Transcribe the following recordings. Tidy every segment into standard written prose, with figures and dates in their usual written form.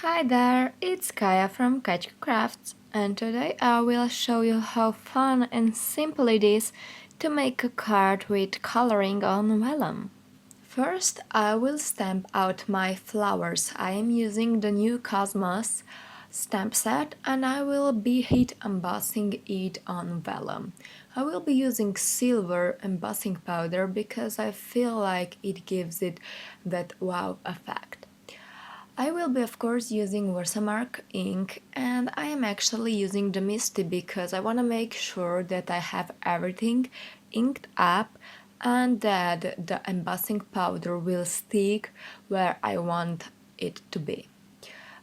Hi there, it's Kaya from Kachka Crafts, and today I will show you how fun and simple it is to make a card with coloring on vellum. First, I will stamp out my flowers. I am using the new Cosmos stamp set and I will be heat embossing it on vellum. I will be using silver embossing powder because I feel like it gives it that wow effect. I will be of course using Versamark ink, and I am actually using the Misty because I want to make sure that I have everything inked up and that the embossing powder will stick where I want it to be.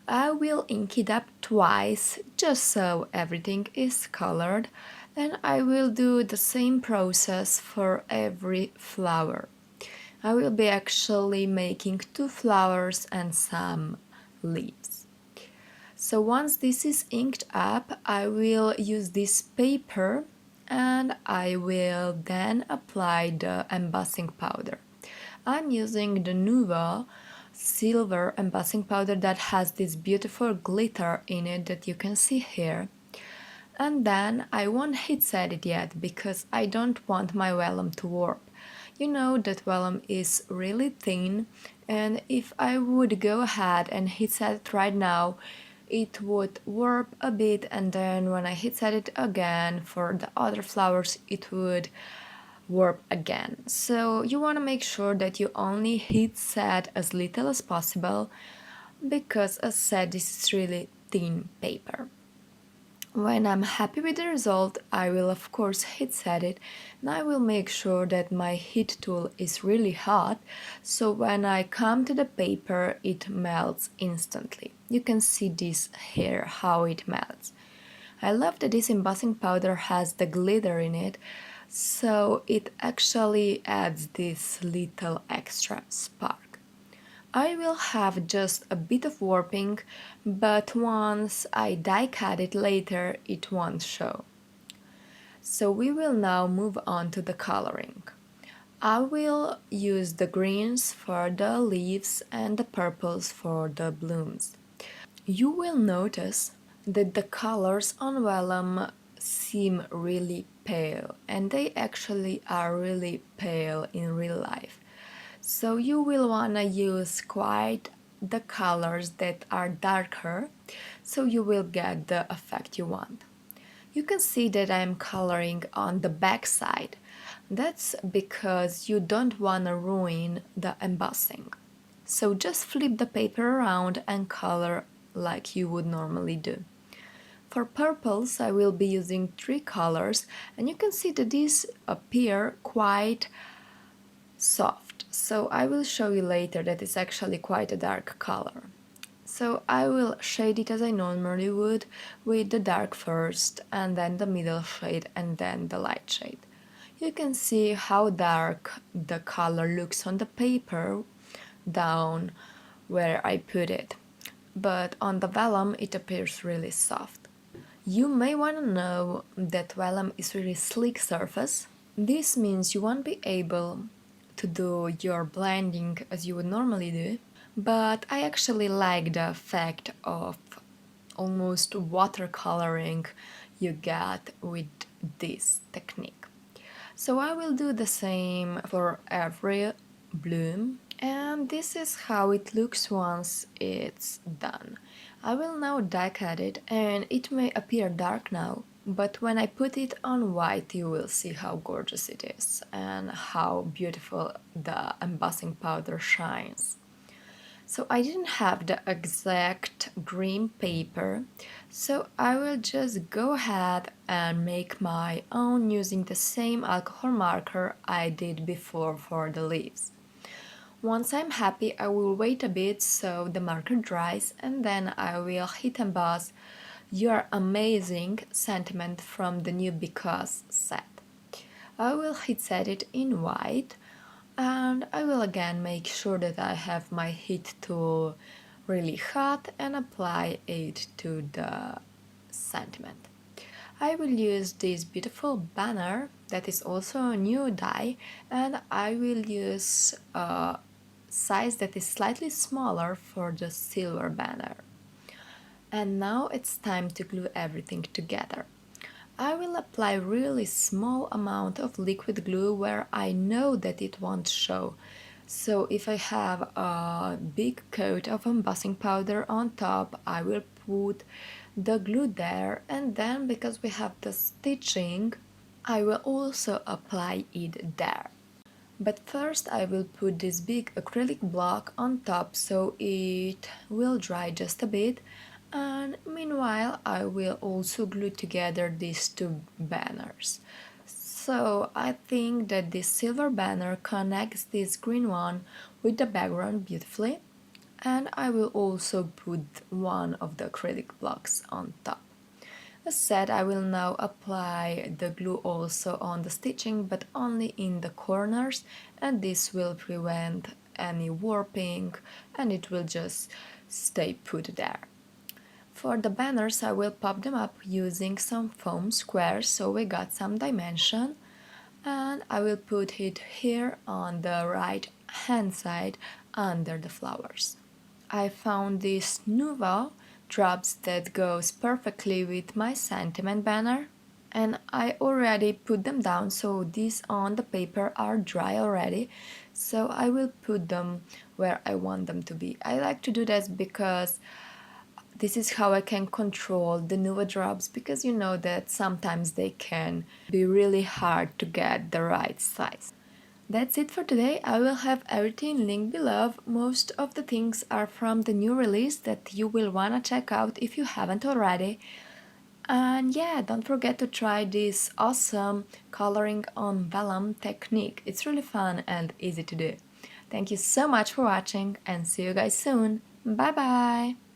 I will ink it up twice just so everything is colored, and I will do the same process for every flower. I will be actually making two flowers and some leaves. So once this is inked up, I will use this paper and I will then apply the embossing powder. I'm using the Nuva silver embossing powder that has this beautiful glitter in it that you can see here. And then I won't heat set it yet because I don't want my vellum to warp. You know that vellum is really thin, and if I would go ahead and heat set it right now, it would warp a bit, and then when I heat set it again for the other flowers, it would warp again. So you want to make sure that you only heat set as little as possible because, as said, this is really thin paper. When I'm happy with the result, I will of course heat set it, and I will make sure that my heat tool is really hot, so when I come to the paper it melts instantly. You can see this here, how it melts. I love that this embossing powder has the glitter in it, so it actually adds this little extra spark. I will have just a bit of warping, but once I die cut it later, it won't show. So we will now move on to the coloring. I will use the greens for the leaves and the purples for the blooms. You will notice that the colors on vellum seem really pale, and they actually are really pale in real life. So you will want to use quite the colors that are darker, so you will get the effect you want. You can see that I'm coloring on the back side. That's because you don't want to ruin the embossing. So just flip the paper around and color like you would normally do. For purples I will be using three colors, and you can see that these appear quite soft, so I will show you later that it's actually quite a dark color. So I will shade it as I normally would, with the dark first, and then the middle shade, and then the light shade. You can see how dark the color looks on the paper down where I put it, but on the vellum it appears really soft. You may want to know that vellum is really sleek surface. This means you won't be able to do your blending as you would normally do, but I actually like the effect of almost watercoloring you get with this technique. So I will do the same for every bloom, and this is how it looks once it's done. I will now die cut it, and it may appear dark now, but when I put it on white you will see how gorgeous it is and how beautiful the embossing powder shines. So I didn't have the exact green paper, so I will just go ahead and make my own using the same alcohol marker I did before for the leaves. Once I'm happy, I will wait a bit so the marker dries, and then I will heat emboss Your Amazing sentiment from the new Because set. I will heat set it in white, and I will again make sure that I have my heat tool really hot and apply it to the sentiment. I will use this beautiful banner that is also a new die, and I will use a size that is slightly smaller for the silver banner. And now it's time to glue everything together. I will apply really small amount of liquid glue where I know that it won't show. So if I have a big coat of embossing powder on top, I will put the glue there, and then because we have the stitching, I will also apply it there. But first I will put this big acrylic block on top so it will dry just a bit, and meanwhile I will also glue together these two banners. So I think that this silver banner connects this green one with the background beautifully, and I will also put one of the acrylic blocks on top. As said, I will now apply the glue also on the stitching, but only in the corners, and this will prevent any warping and it will just stay put there. For the banners, I will pop them up using some foam squares so we got some dimension, and I will put it here on the right hand side under the flowers. I found these Nouveau drops that goes perfectly with my sentiment banner, and I already put them down, so these on the paper are dry already, so I will put them where I want them to be. I like to do this because this is how I can control the Nouveau drops, because you know that sometimes they can be really hard to get the right size. That's it for today. I will have everything linked below. Most of the things are from the new release that you will wanna check out if you haven't already. And yeah, don't forget to try this awesome coloring on vellum technique. It's really fun and easy to do. Thank you so much for watching and see you guys soon. Bye bye!